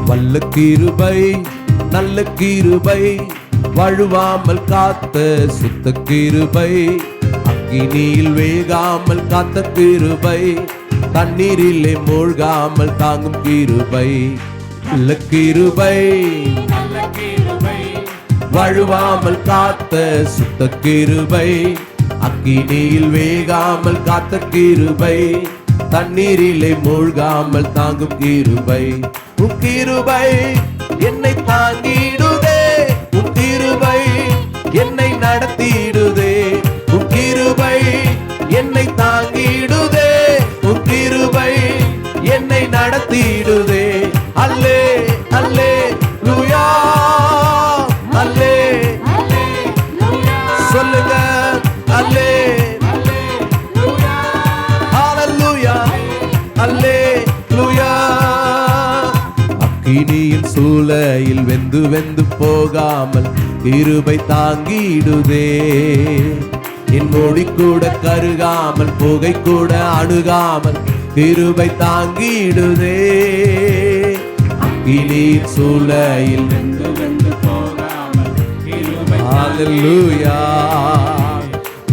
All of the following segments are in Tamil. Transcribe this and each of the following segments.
வல்ல கிருபை நல்ல கிருபை வழுவாமல் காத்த சுத்த கிருபை அக்கினியில் வேகாமல் காத்த கிருபை தண்ணீரிலே மூழ்காமல் தாங்கும் கிருபை நல்ல கிருபை வழுவாமல் காத்த சுத்த கிருபை அக்கினியில் வேகாமல் காத்த கிருபை தண்ணீரிலே மூழ்காமல் தாங்கும் கிருபை உன் கிருபை என்னை தாங்கிடுதே உன் கிருபை என்னை நடத்திடுதே உன் கிருபை என்னை தாங்கிடுதே உன் கிருபை என்னை நடத்திடுதே அல்லே அல்லே லூயா அல்லே சொல்லுங்க அல்லே ஹல்லேலூயா அல்லேலூயா அக்கினியின் சூளையில் வெந்து வெந்து போகாமல் கிருபை தாங்கிடுதே என் மொழி கூட கருகாமல் புகை கூட அணுகாமல் கிருபை தாங்கிடுதே அக்கினியின் சூளையில் வெந்து வெந்து போகாமல் கிருபை ஹல்லேலூயா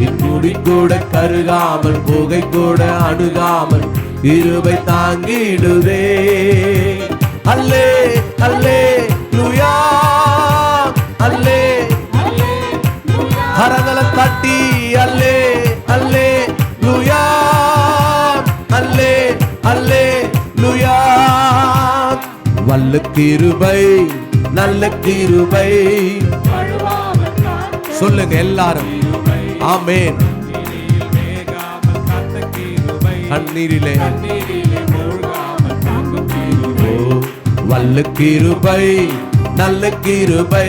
என் மொழி கூட கருகாமல் புகை கூட அணுகாமல் கிருபை தாங்கிடுதே அல்லே அல்லே லூயா அல்லே கரங்களை தட்டி அல்லே அல்லே லூயா அல்லே அல்லே லூயா வல்ல கிருபை நல்ல கிருபை சொல்லுங்க எல்லாரும் ஆமென் கண்ணீரிலே வல்ல கிருபை நல்ல கிருபை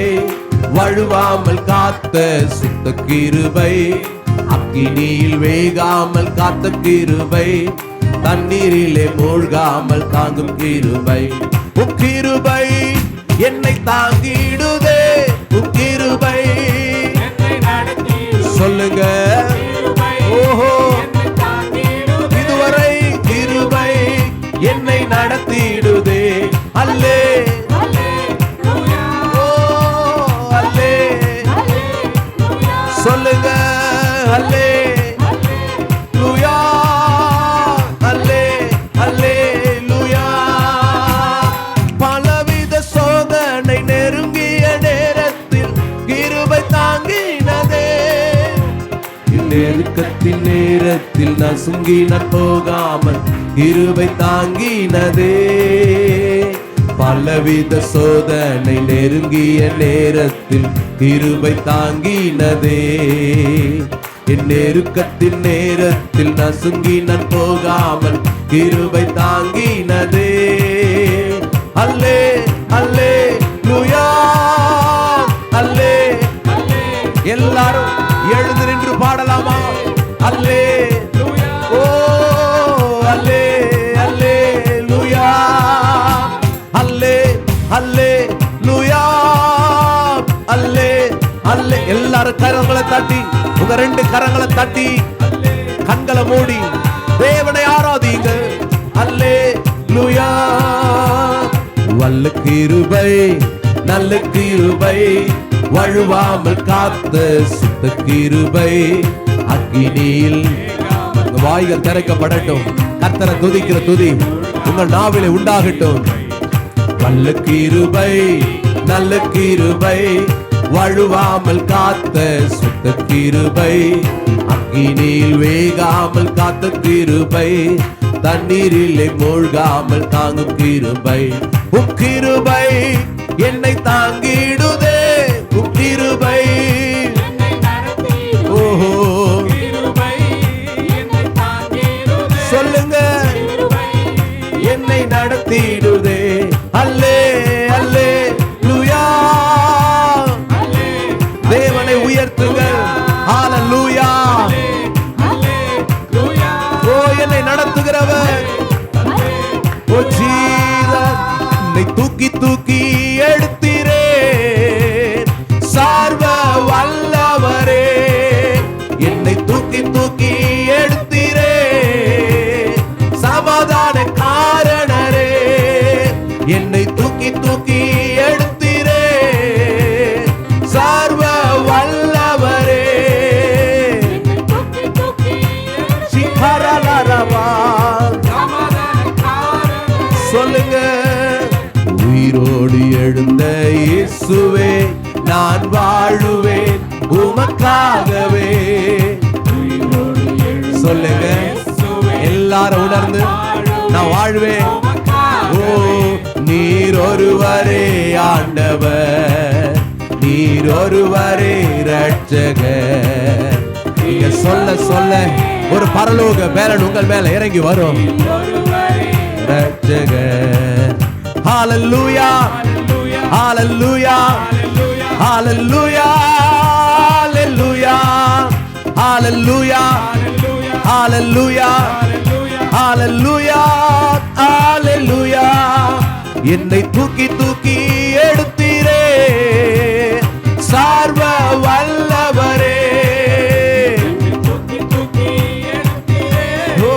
வழுவாமல் காத்த சுத்த கிருபை அக்கினியில் வேகாமல் காத்த கிருபை தண்ணீரிலே மூழ்காமல் தாங்கும் கிருபை உக்கிருபை என்னை தாங்கிடுதே உக்கிருபை சொல்லுங்க ஓஹோ இதுவரை கிருபை என்னை நடத்திடுதே அல்லே அல்லே சொல்லுங்க அல்லே லூயா அல்லே அல்லே லூயா பலவித சோதனை நெருங்கிய நேரத்தில் கிருபை தாங்கினதே நெருக்கத்தின் நேரத்தில் நசுங்கின போகாமல் கிருபை தாங்கினதே பலவித சோதனை நெருங்கிய நேரத்தில் கிருபை தாங்கினதே என் நெருக்கத்தின் நேரத்தில் நசுங்கின போகாமல் கிருபை தாங்கினதே அல்லே அல்லே லூயா அல்லே எல்லாரும் எழுந்து நின்று பாடலாமா அல்லே ஓ அல்லே அல்லே லூயா அல்லே அல்லே லூயா அல்லே அல்லே எல்லாரும் கரங்களை தட்டி உங்க ரெண்டு கரங்களை தட்டி கண்களை மூடி தேவனை ஆராதிங்க அல்லே லூயா வல்ல கிருபை நல்ல கிருபை வழுவாமல் காத்த சுத்த கிருபை அக்கினியில் வாய்கள் திறக்கப்படட்டும் கர்த்தரை துதிக்கிற துதி உங்கள் நாவிலே உண்டாகட்டும் வல்ல கிருபை நல்ல கிருபை வழுவாமல் காத்த சுத்த கிருபை அக்கினியில் வேகாமல் காத்த கிருபை தண்ணீரிலே மூழ்காமல் தாங்கும் கிருபை உக்கிருபை என்னை தாங்கிடுதே உக்கிருபை ஓஹோ சொல்லுங்க என்னை நடத்திடுதே அல்லே அல்லே லூயா தேவனை உயர்த்துங்க ஹல்லேலூயா ஓ என்னை நடத்துகிறவர் ஓ ஜீசஸ் என்னை தூக்கி தூக்கி எடுத்தீரே சர்வ வல்லவரே என்னை தூக்கி தூக்கி எடுத்தீரே சமாதான காரணரே என்னை தூக்கி தூக்கி எடுத்தீரே சர்வ வல்லவரே. சொல்லுங்க, உயிரோடு எழுந்த இயேசுவே நான் வாழுவேன் உமக்காகவே. சொல்லுங்க எல்லாரும் உணர்ந்து, நான் வாழ்வேன். ஓ நீர் ஒருவரே ஆண்டவர், நீர் ஒருவரே ரட்சகர். நீங்க சொல்ல சொல்ல ஒரு பரலோக பேரன் உங்கள் மேல இறங்கி வரும். ரட்சகர். ஹalleluya ஹalleluya ஹalleluya ஹalleluya ஹalleluya ஹalleluya ஹalleluya ஹalleluya. என்னை தூக்கி தூக்கி எடுத்தீரே சர்வ வல்லவரே. ஓ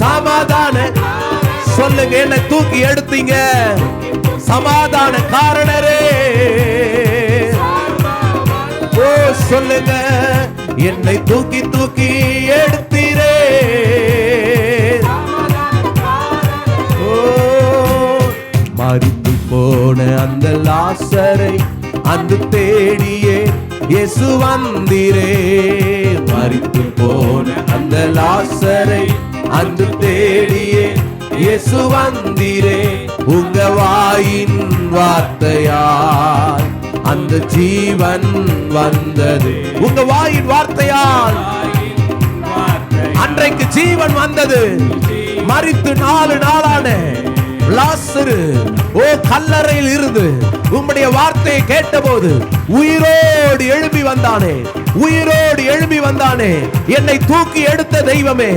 சமாதான, சொல்லுங்க என்னை தூக்கி எடுத்தீங்க சமாதான காரணரே. ஓ சொல்லுங்க என்னை தூக்கி தூக்கி எடுத்தீரே. ஓ மரித்து போன அந்த லாசரை அன்று தேடியே இயேசு வந்தீரே. மரித்து போன அந்த லாசரை அன்று தேடியே இயேசு வந்தீரே. உங்க வாயின் வார்த்தையால் அந்த ஜீவன் வந்தது. உங்க வாயின் வார்த்தையால் அன்றைக்கு ஜீவன் வந்தது. மரித்து 4 நாளான லாசரு ஓ கல்லறையில் இருந்து உம்முடைய வார்த்தையை கேட்டபோது உயிரோடு எழும்பி வந்தானே, உயிரோடு எழும்பி வந்தானே. என்னை தூக்கி எடுத்த தெய்வமே,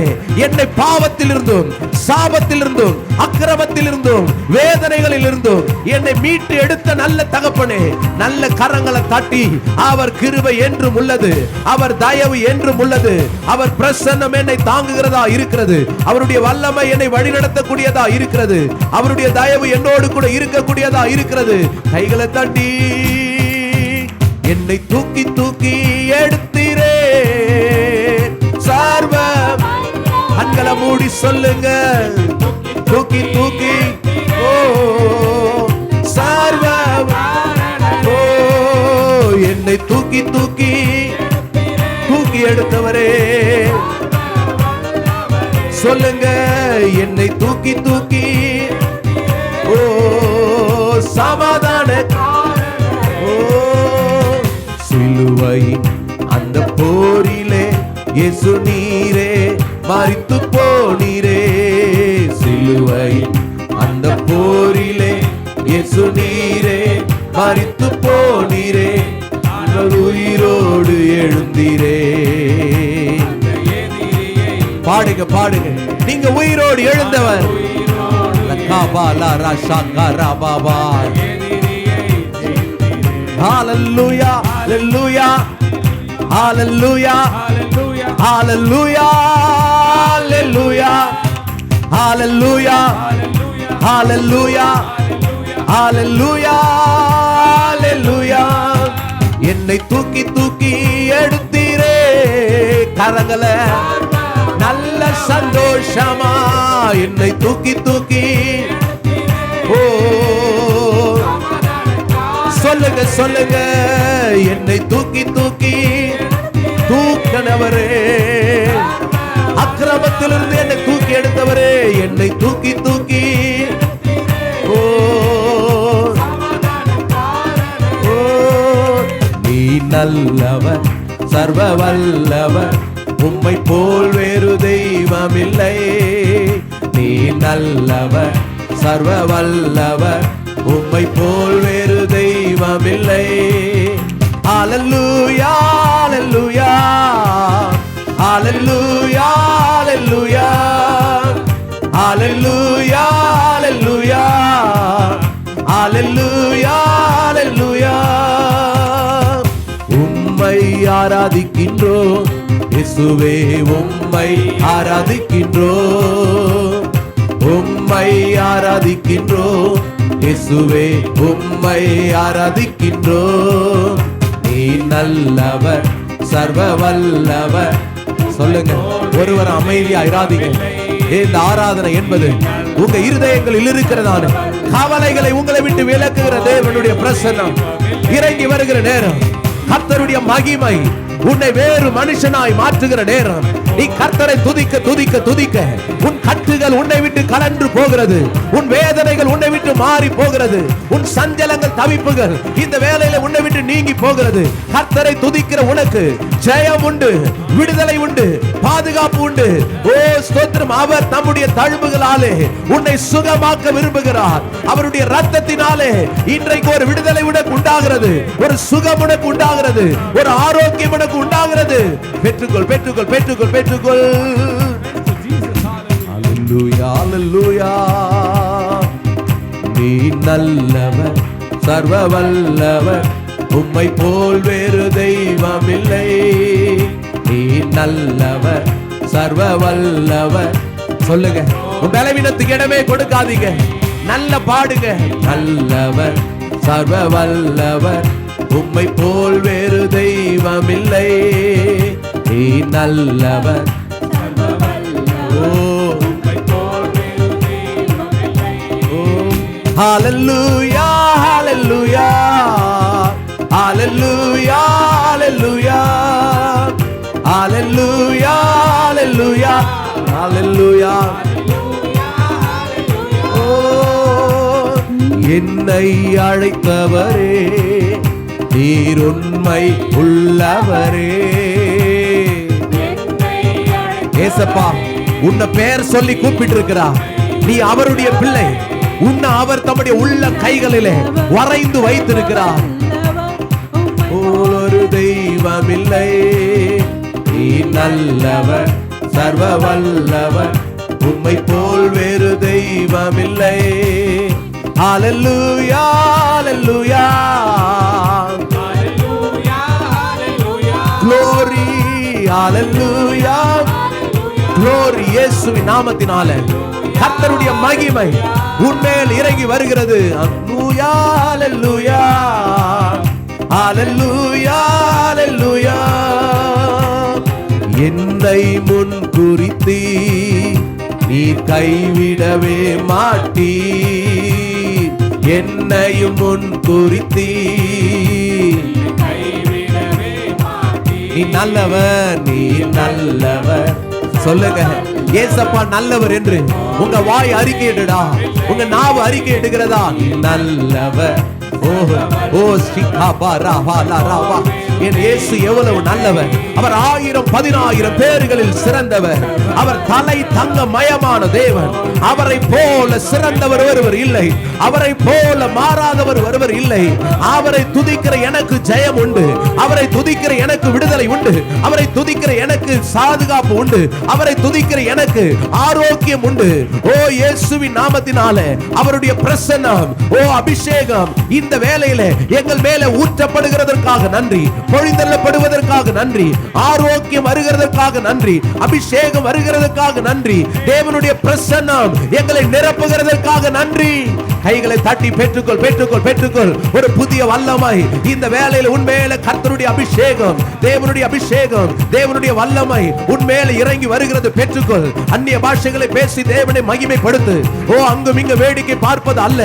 என்னை பாவத்தில் இருந்தும் சாபத்தில் இருந்தும் அக்கிரமத்தில் இருந்தும் வேதனைகளில் இருந்தும் என்னை மீட்டு எடுத்த நல்ல தகப்பனே, நல்ல கரங்களை தட்டி அவர் கிருபை என்றும் உள்ளது, அவர் தயவு என்றும் உள்ளது, அவர் பிரசன்னம் என்னை தாங்குகிறதா இருக்கிறது, அவருடைய வல்லமை என்னை வழிநடத்தக்கூடியதா இருக்கிறது, அவருடைய தயவு என்னோடு கூட இருக்கக்கூடியதா இருக்கிறது. கைகளை தட்டி என்னை தூக்கி தூக்கி எடுத்தீரே சர்வ. கண்களை மூடி சொல்லுங்க, தூக்கி தூக்கி ஓ சர்வ. ஓ என்னை தூக்கி தூக்கி தூக்கி எடுத்தவரே. சொல்லுங்க என்னை தூக்கி தூக்கி ஓ சமாதான. ஓ சிலுவை அந்த போரிலே இயேசு நீரே மரித்து போனீரே. சிலுவை அந்த போரிலே இயேசு நீரே மரித்து போனீரே. உயிரோடு எழுந்தீரே. பாடுங்க பாடுங்க, நீங்க உயிரோடு எழுந்தவர். ஹalleluya ஹalleluya ஹalleluya ஹalleluya ஹalleluya ஹalleluya ஹalleluya ஹalleluya ஹalleluya. என்னை தூக்கி தூக்கி எடுத்தீரே கரங்களை நல்ல சந்தோஷமா. என்னை தூக்கி தூக்கி ஓ சொல்லுங்க சொல்லுங்க என்னை தூக்கி தூக்கி தூக்கினவரே. அக்கிரமத்திலிருந்து என்னை தூக்கி எடுத்தவரே, என்னை தூக்கி தூக்கி ஓ ஓ நீ நல்லவர் சர்வ வல்லவர், உம்மை போல் வேறு தெய்வமில்லை. நீ நல்லவர் சர்வ வல்லவர், உம்மை போல் வேறு தெய்வமில்லை. ஹalleluya ஹalleluya ஹalleluya ஹalleluya ஹalleluya ஹalleluya ஹalleluya ஹalleluya. உம்மை ஆராதிக்கின்றோம் இயேசுவே, உம்மை ஆராதிக்கின்றோம், உம்மை ஆராதிக்கின்றோம் இயேசுவே உம்மை ஆராதிக்கின்றோம். நீ நல்லவர், சர்வ வல்லவர். சொல்லுங்க, ஒருவர் அமைதியா ஆராதிங்க. இந்த ஆராதனை என்பது உங்க இருதயங்களில் இருக்கிறதான கவலைகளை உங்களை விட்டு விலக்குகிற தேவனுடைய பிரசன்னம் இறங்கி வருகிற நேரம். கர்த்தருடைய மகிமை உன்னை வேறு மனுஷனாய் மாற்றுகிற நேரம். நீ கர்த்தரை துதிக்க துதிக்க துதிக்க உன் கட்டுகள் உன்னை விட்டு கலன்று போகிறது. உன் வேதனைகள் உன்னை விட்டு மாறி போகிறது. உன் சஞ்சலங்கள், தவிப்புகள் இந்த வேளையில உன்னை விட்டு நீங்கி போகிறது. கர்த்தரை துதிக்கிற உனக்கு ஜெயம் உண்டு, விடுதலை உண்டு, பாதுகாப்பு உண்டு. ஓ ஸ்தோத்திரம். அவர் நம்முடைய தழும்புகளாலே உன்னை சுகமாக்க விரும்புகிறார். அவருடைய ரத்தத்தினாலே இன்றைக்கு ஒரு விடுதலை உனக்கு உண்டாகிறது, ஒரு சுகம் உனக்கு உண்டாகிறது, ஒரு ஆரோக்கியம் உனக்கு உண்டாகிறது. பெற்றுக்கொள் பெற்றுக்கொள் பெற்றுக்கொள் பெற்றுக்கொள். அல்லேலூயா அல்லேலூயா. நீ நல்லவர், சர்வ வல்லவர், உம்மை போல் வேறு தெய்வம் இல்லை. நீ நல்லவர், சர்வ வல்லவர். சொல்லுங்க, உன் பலவீனத்துக்கு இடமே கொடுக்காதீங்க. நல்ல பாடுங்க. நல்லவர், சர்வ வல்லவர், உம்மை போல் வேறு தெய்வம் இல்லை. நீ நல்லவர். ஹalleluya hallelujah hallelujah hallelujah hallelujah hallelujah hallelujah. என்னை அழைத்தவரே, நீர் உண்மை உள்ளவரே. ஏசப்பா, உன்னை பேர் சொல்லி கூப்பிட்டு இருக்கிறார். நீ அவருடைய பிள்ளை. உன்னை அவர் தம்முடைய உள்ள கைகளிலே வரைந்து வைத்திருக்கிறார். ஒரு தெய்வம் இல்லை. நீ நல்லவர், சர்வ வல்லவர், உம்மை போல் வேறு தெய்வம் இல்லை. ஹalleluya hallelujah glory hallelujah glory. இயேசுவின் நாமத்தினாலே கர்த்தருடைய மகிமை உன்மேல் இறங்கி வருகிறது. அல்லேலூயா அல்லேலூயா அல்லேலூயா அல்லேலூயா. என்னை முன் குறித்து நீர் கைவிடவே மாட்டீர். என்னையும் முன் குறித்து நீ நல்லவர், நீ நல்லவர். சொல்லுங்க, ஏசப்பா நல்லவர் என்று உங்க வாய் அறிக்கையிடுடா, உங்க நாவு அறிக்கை எடுக்கிறதா. நல்லவர். ஓ சிகாபாராவாலாராவா. என் இயேசு எவ்வளவு நல்லவர். அவர் 1000-10,000 பேர்களில் சிறந்தவர். அவர் தலை தங்க மயமான தேவன். அவரை போல சிறந்தவர் ஒருவர் இல்லை. அவரை போல மாறாதவர் ஒருவர் இல்லை. அவரை துதிக்கிற எனக்கு ஜெயம் உண்டு. அவரை துதிக்கிற எனக்கு விடுதலை உண்டு. அவரை துதிக்கிற எனக்கு பாதுகாப்பு உண்டு. அவரை துதிக்கிற எனக்கு ஆரோக்கியம் உண்டு. ஓ இயேசுவின் நாமத்தினாலே அவருடைய பிரசன்னம், ஓ அபிஷேகம் இந்த வேளையிலே எங்கள் மேலே ஊற்றப்படுகிறதற்காக நன்றி. பொழிந்தள்ளப்படுவதற்காக நன்றி. ஆரோக்கியம் வருகிறதற்காக நன்றி. அபிஷேகம் வருகிறதற்காக நன்றி. தேவனுடைய பிரசன்னம் எங்களை நிரப்புகிறதற்காக நன்றி. கைகளை தட்டி பெற்றுக்கொள் பெற்றுக்கொள் பெற்றுக்கொள். ஒரு புதிய வல்லமை இந்த வேளையில் உன்மேல கர்த்தருடைய அபிஷேகம், தேவனுடைய அபிஷேகம், தேவனுடைய வல்லமை உன்மேல இறங்கி வருகிறது. பெற்றுக்கொள். அந்நிய பாஷைகளை பேசி தேவனை மகிமைப்படுத்து. ஓ அங்கும் இங்கு வேடிக்கை பார்ப்பது அல்ல.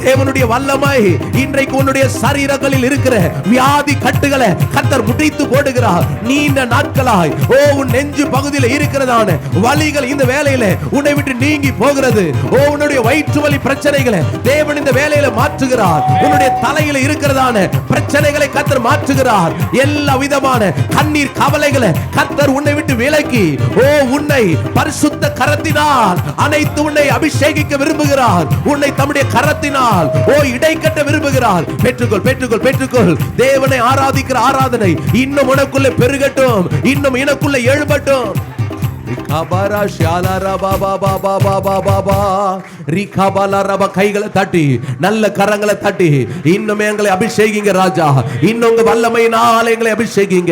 தேவனுடைய வல்லமை இன்றைக்கு உன்னுடைய சரீரங்களில் இருக்கிற வியாதி கட்டுகளை கர்த்தர் முடித்து போடுகிறார். நீண்ட நாட்களாய் ஓ உன் நெஞ்சு பகுதியில் இருக்கிறதான வலிகள் இந்த வேளையில உன்னை விட்டு நீங்கி போகிறது. ஓ உன்னுடைய வயிற்று வலி பிரச்சனைகளை தேவன் இந்த வேளையில மாற்றுகிறார். உன்னுடைய தலையில இருக்கிறதான பிரச்சனைகளை கர்த்தர் மாற்றுகிறார். எல்லா விதமான கண்ணீர் கவலைகளை கர்த்தர் உன்னை விட்டு விலக்கி ஓ உன்னை பரிசுத்த கரத்தினால் அனைத்து உன்னை அபிஷேகிக்க விரும்புகிறார். உன்னை தம்முடைய கரத்தினால் ஓ இடைக்கட்ட விரும்புகிறார். பெற்றுக்கொள் பெற்றுக்கொள் பெற்றுக்கொள். தேவனை ஆராதிக்கிற ஆராதனை இன்னும் உனக்குள்ள பெருகட்டும், இன்னும் எனக்குள்ள எழும்பட்டும். கைகளை தட்டி நல்ல கரங்களை தட்டி இன்னும் எங்களை அபிஷேகிங்க ராஜா. இன்னும் வல்லமையினால் எங்களை அபிஷேகிங்க.